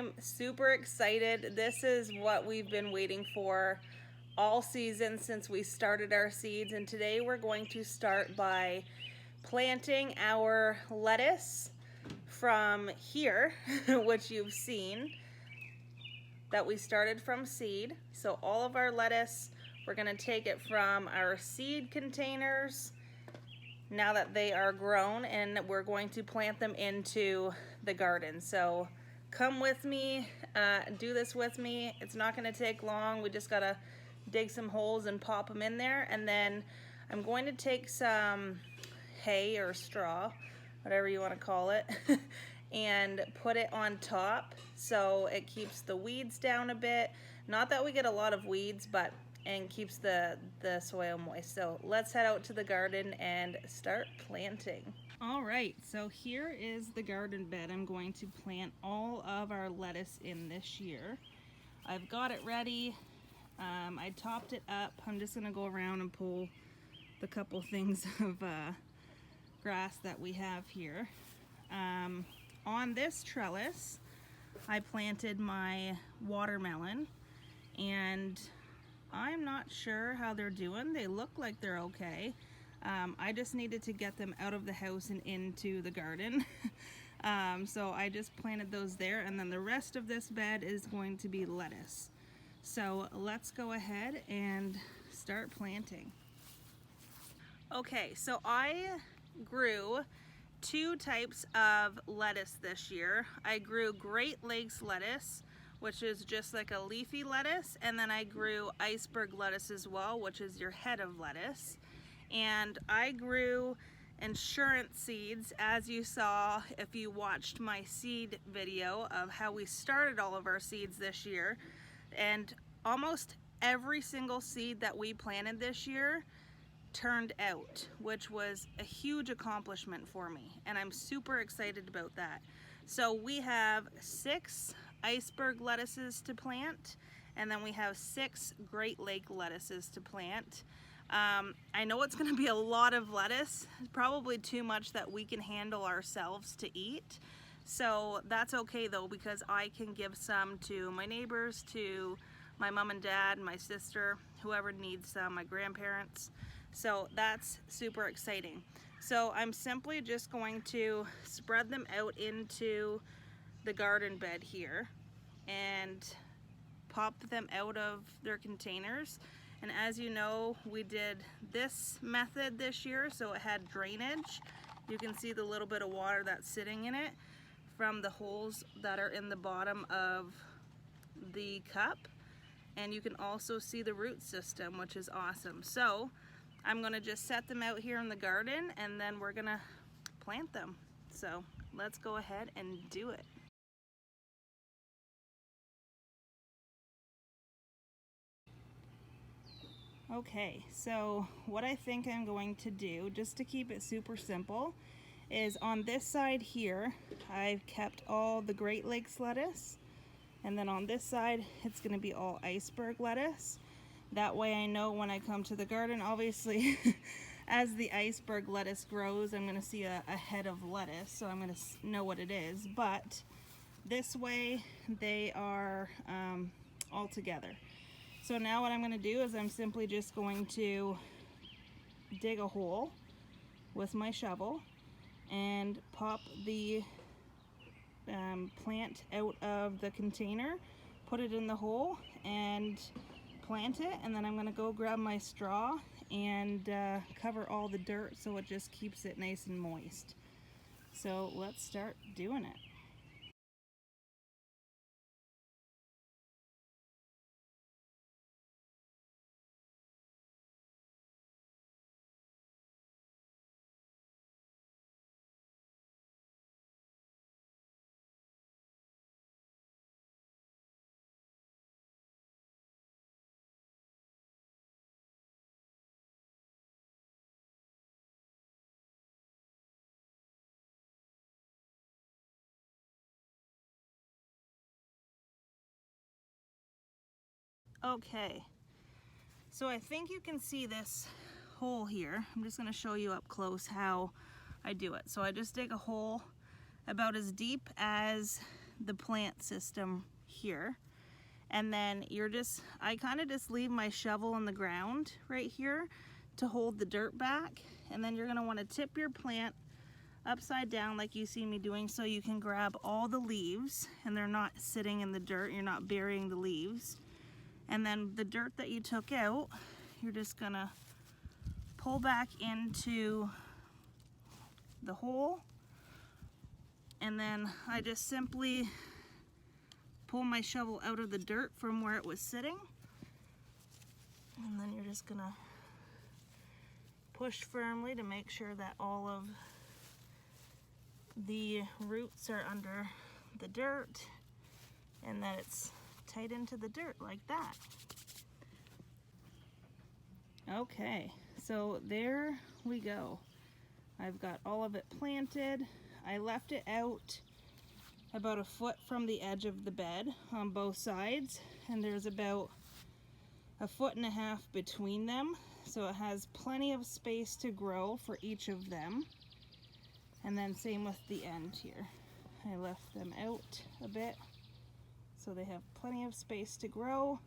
I'm super excited. This is what we've been waiting for all season since we started our seeds, and today we're going to start by planting our lettuce from here, which you've seen that we started from seed. So all of our lettuce, we're going to take it from our seed containers now that they are grown, and we're going to plant them into the garden. So come with me, do this with me. It's not going to take long. We just got to dig some holes and pop them in there, and then I'm going to take some hay or straw, whatever you want to call it, and put it on top so it keeps the weeds down a bit. Not that we get a lot of weeds, but and keeps the soil moist. So let's head out to the garden and start planting. All right, so here is the garden bed I'm going to plant all of our lettuce in this year. I've got it ready. I topped it up. I'm just gonna go around and pull the couple things of grass that we have here. On this trellis, I planted my watermelon, and I'm not sure how they're doing. They look like they're okay. I just needed to get them out of the house and into the garden. So I just planted those there, and then the rest of this bed is going to be lettuce. So let's go ahead and start planting. Okay, so I grew two types of lettuce this year. I grew Great Lakes lettuce, which is just like a leafy lettuce, and then I grew iceberg lettuce as well, which is your head of lettuce. And I grew insurance seeds, as you saw if you watched my seed video of how we started all of our seeds this year. And almost every single seed that we planted this year turned out, which was a huge accomplishment for me, and I'm super excited about that. So we have 6 iceberg lettuces to plant, and then we have 6 Great Lake lettuces to plant. I know it's going to be a lot of lettuce, probably too much that we can handle ourselves to eat. So that's okay though, because I can give some to my neighbors, to my mom and dad, my sister, whoever needs some, my grandparents. So that's super exciting. So I'm simply just going to spread them out into the garden bed here and pop them out of their containers. And as you know, we did this method this year, so it had drainage. You can see the little bit of water that's sitting in it from the holes that are in the bottom of the cup. And you can also see the root system, which is awesome. So I'm gonna just set them out here in the garden, and then we're gonna plant them. So let's go ahead and do it. Okay, so what I think I'm going to do, just to keep it super simple, is on this side here, I've kept all the Great Lakes lettuce, and then on this side, it's gonna be all iceberg lettuce. That way I know when I come to the garden, obviously, as the iceberg lettuce grows, I'm gonna see a head of lettuce, so I'm gonna know what it is, but this way they are all together. So now what I'm going to do is I'm simply just going to dig a hole with my shovel and pop the plant out of the container, put it in the hole and plant it, and then I'm going to go grab my straw and cover all the dirt so it just keeps it nice and moist. So let's start doing it. Okay, so I think you can see this hole here. I'm just going to show you up close how I do it. So I just dig a hole about as deep as the plant system here. And then I kind of just leave my shovel in the ground right here to hold the dirt back. And then you're gonna wanna tip your plant upside down like you see me doing, so you can grab all the leaves and they're not sitting in the dirt, you're not burying the leaves. And then the dirt that you took out, you're just gonna pull back into the hole. And then I just simply pull my shovel out of the dirt from where it was sitting. And then you're just gonna push firmly to make sure that all of the roots are under the dirt and that it's tight into the dirt like that. Okay, so there we go. I've got all of it planted. I left it out about a foot from the edge of the bed on both sides, and there's about 1.5 feet between them, so it has plenty of space to grow for each of them. And then same with the end here. I left them out a bit so they have plenty of space to grow.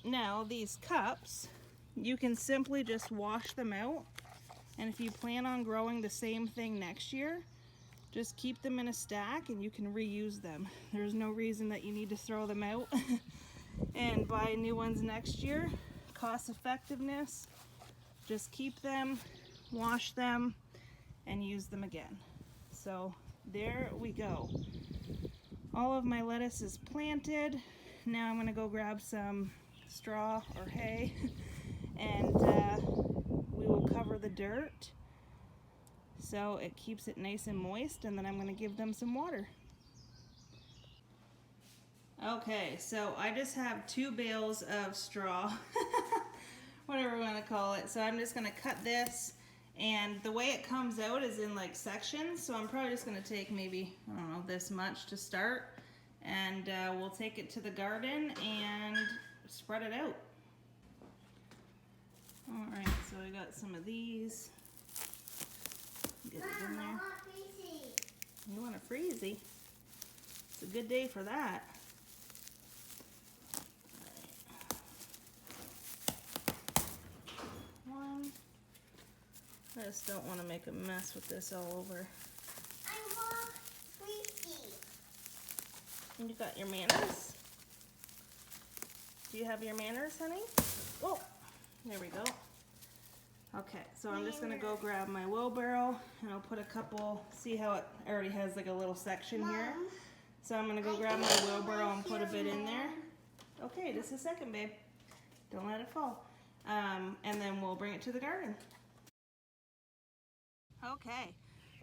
Now these cups, you can simply just wash them out, and if you plan on growing the same thing next year, just keep them in a stack and you can reuse them. There's no reason that you need to throw them out and buy new ones next year. Cost effectiveness, just keep them, wash them, and use them again. So there we go. All of my lettuce is planted. Now I'm gonna go grab some straw or hay and we will cover the dirt so it keeps it nice and moist, and then I'm gonna give them some water. Okay, so I just have 2 bales of straw, whatever we wanna call it. So I'm just gonna cut this, and the way it comes out is in like sections, so I'm probably just gonna take maybe, I don't know, this much to start, and we'll take it to the garden and spread it out. All right, so I got some of these. Get it in there. You want a freezy? It's a good day for that. One. I just don't want to make a mess with this all over. I want freezy. And you got your manners? Do you have your manners, honey? Oh, there we go. Okay, so I'm just gonna go grab my wheelbarrow and I'll put a couple, see how it already has like a little section here. So I'm gonna go grab my wheelbarrow and put a bit in there. Okay, just a second, babe. Don't let it fall. And then we'll bring it to the garden. Okay,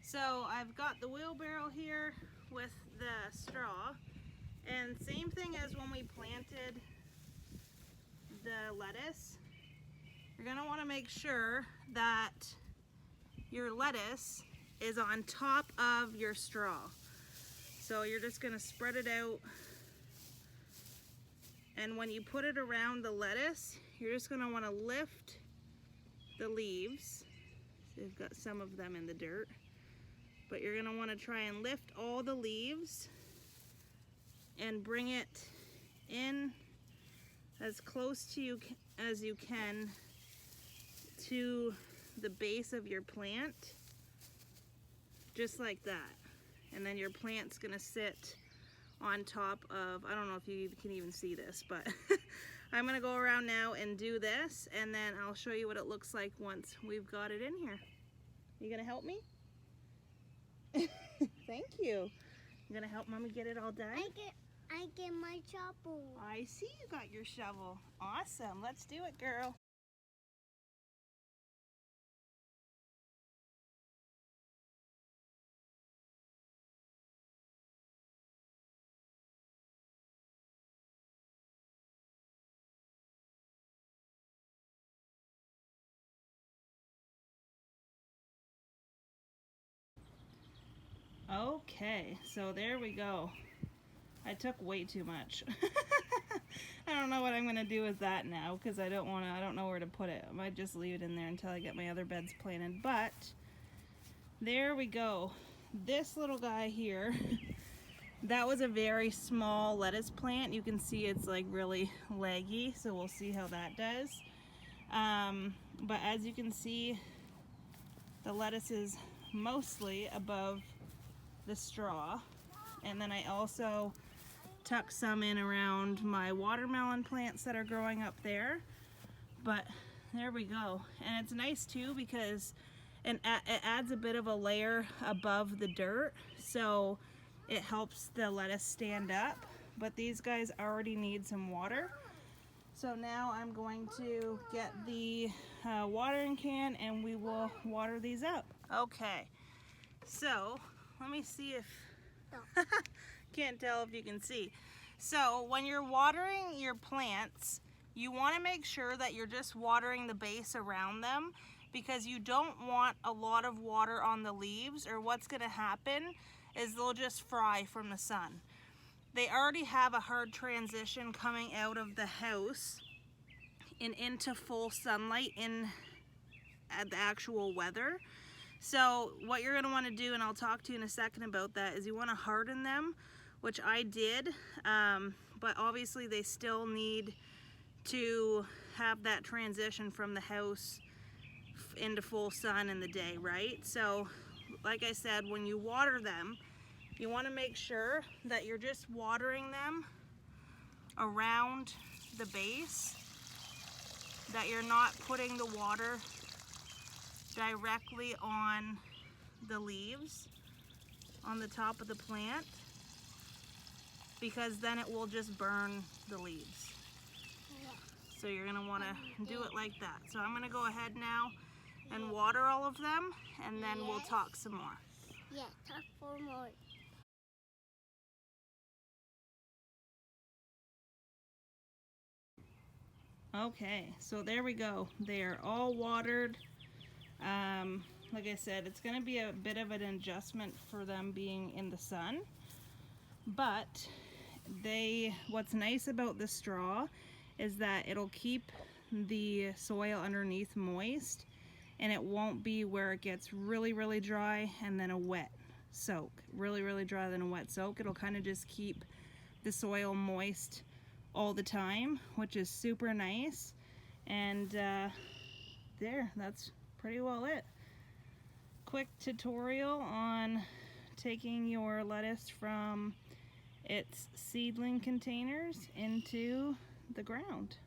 so I've got the wheelbarrow here with the straw, and same thing as when we planted the lettuce. You're gonna wanna make sure that your lettuce is on top of your straw. So you're just gonna spread it out, and when you put it around the lettuce, you're just gonna wanna lift the leaves. So you've got some of them in the dirt, but you're gonna wanna try and lift all the leaves and bring it in as close to you as you can to the base of your plant, just like that. And then your plant's gonna sit on top of, I don't know if you can even see this, but I'm gonna go around now and do this, and then I'll show you what it looks like once we've got it in here. You gonna help me? Thank you. You gonna help Mommy get it all done? I get my shovel. I see you got your shovel. Awesome. Let's do it, girl. Okay, so there we go. I took way too much. I don't know what I'm gonna do with that now because I don't know where to put it. I might just leave it in there until I get my other beds planted, but there we go. This little guy here That was a very small lettuce plant. You can see it's like really leggy, so we'll see how that does. But as you can see, the lettuce is mostly above the straw. And then I also tuck some in around my watermelon plants that are growing up there. But there we go. And it's nice too because it adds a bit of a layer above the dirt, so it helps the lettuce stand up. But these guys already need some water. So now I'm going to get the watering can and we will water these up. Okay, so let me see if, can't tell if you can see. So when you're watering your plants, you want to make sure that you're just watering the base around them, because you don't want a lot of water on the leaves, or what's going to happen is they'll just fry from the sun. They already have a hard transition coming out of the house and into full sunlight at the actual weather. So what you're going to want to do, and I'll talk to you in a second about that, is you want to harden them, which I did, but obviously they still need to have that transition from the house into full sun in the day, right? So like I said, when you water them, you want to make sure that you're just watering them around the base, that you're not putting the water directly on the leaves on the top of the plant, because then it will just burn the leaves. So you're going to want to do it like that. So I'm going to go ahead now and water all of them, and then we'll talk some more. Yeah, talk for more. Okay, so there we go. They are all watered. Like I said, it's going to be a bit of an adjustment for them being in the sun, but what's nice about the straw is that it'll keep the soil underneath moist, and it won't be where it gets really, really dry and then a wet soak. Really, really dry, then a wet soak. It'll kind of just keep the soil moist all the time, which is super nice. And that's pretty well it. Quick tutorial on taking your lettuce from its seedling containers into the ground.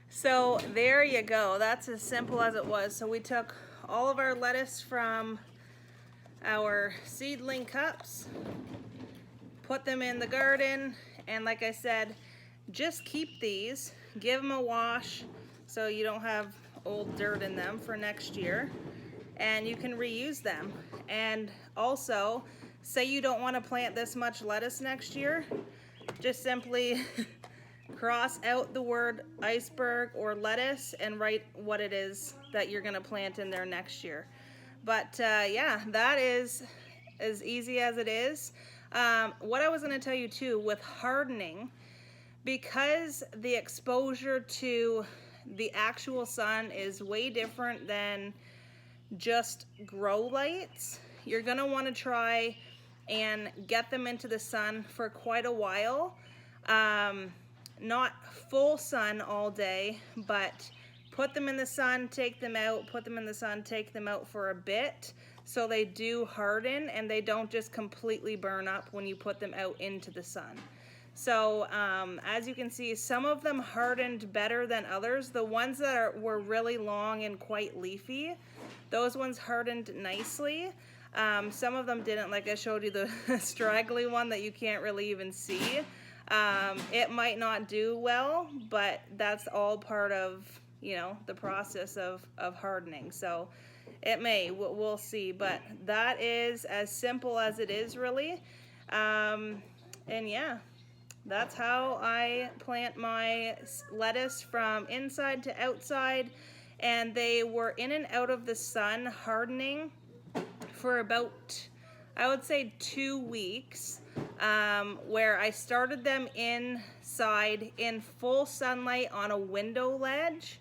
So there you go. That's as simple as it was. So we took all of our lettuce from our seedling cups, put them in the garden, and like I said, just keep these, give them a wash so you don't have old dirt in them for next year, and you can reuse them. And also, say you don't want to plant this much lettuce next year, just simply cross out the word iceberg or lettuce and write what it is that you're going to plant in there next year. But yeah, that is as easy as it is. What I was going to tell you too, with hardening, because the exposure to the actual sun is way different than just grow lights, you're going to want to try and get them into the sun for quite a while. Not full sun all day, but put them in the sun, take them out, put them in the sun, take them out for a bit, so they do harden and they don't just completely burn up when you put them out into the sun. So as you can see, some of them hardened better than others. The ones that were really long and quite leafy, those ones hardened nicely. Some of them didn't, like I showed you the straggly one that you can't really even see. It might not do well, but that's all part of, you know, the process of hardening. So it may, we'll see, but that is as simple as it is, really. And yeah, that's how I plant my lettuce from inside to outside. And they were in and out of the sun hardening for about, I would say, 2 weeks, where I started them inside in full sunlight on a window ledge.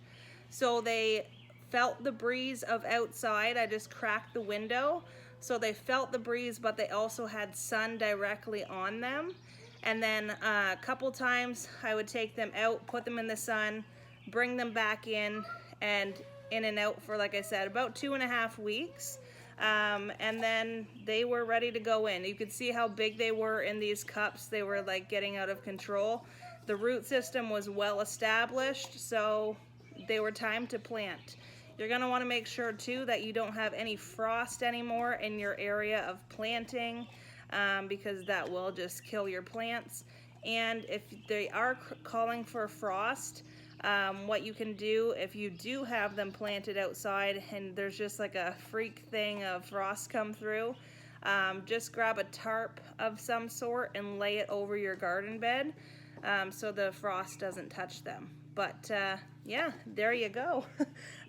So they felt the breeze of outside. I just cracked the window, so they felt the breeze, but they also had sun directly on them. And then a couple times I would take them out, put them in the sun, bring them back and in and out for, like I said, about 2.5 weeks. And then they were ready to go in. You could see how big they were in these cups. They were like getting out of control. The root system was well established, so they were time to plant. You're going to want to make sure too that you don't have any frost anymore in your area of planting, because that will just kill your plants. And if they are calling for frost, what you can do if you do have them planted outside and there's just like a freak thing of frost come through, just grab a tarp of some sort and lay it over your garden bed, so the frost doesn't touch them. But yeah, there you go.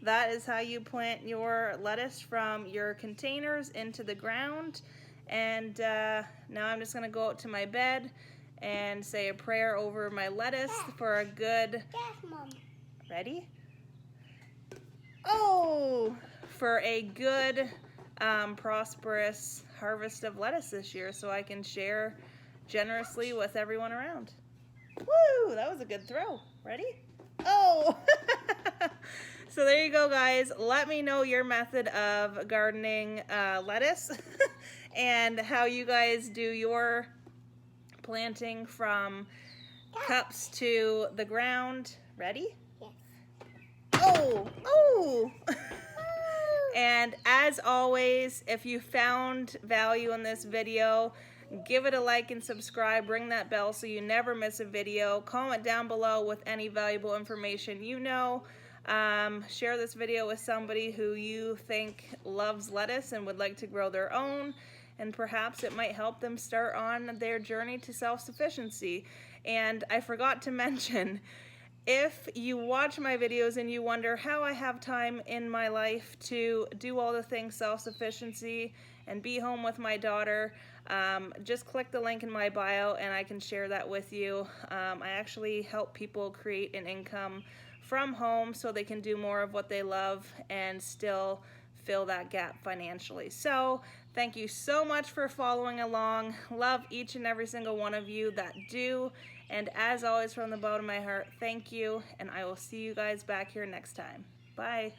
That is how you plant your lettuce from your containers into the ground. And now I'm just going to go out to my bed and say a prayer over my lettuce for a good... Yes, Mom. Ready? Oh! For a good, prosperous harvest of lettuce this year, so I can share generously with everyone around. Woo! That was a good throw. Ready? Oh! So there you go, guys. Let me know your method of gardening lettuce and how you guys do your planting from cups to the ground. Ready? Yes. Oh! Oh! And as always, if you found value in this video, give it a like and subscribe. Ring that bell so you never miss a video. Comment down below with any valuable information you know. Share this video with somebody who you think loves lettuce and would like to grow their own, and perhaps it might help them start on their journey to self-sufficiency. And I forgot to mention, if you watch my videos and you wonder how I have time in my life to do all the things self-sufficiency and be home with my daughter, just click the link in my bio and I can share that with you. I actually help people create an income from home so they can do more of what they love and still fill that gap financially. So thank you so much for following along. Love each and every single one of you that do. And as always, from the bottom of my heart, thank you. And I will see you guys back here next time. Bye.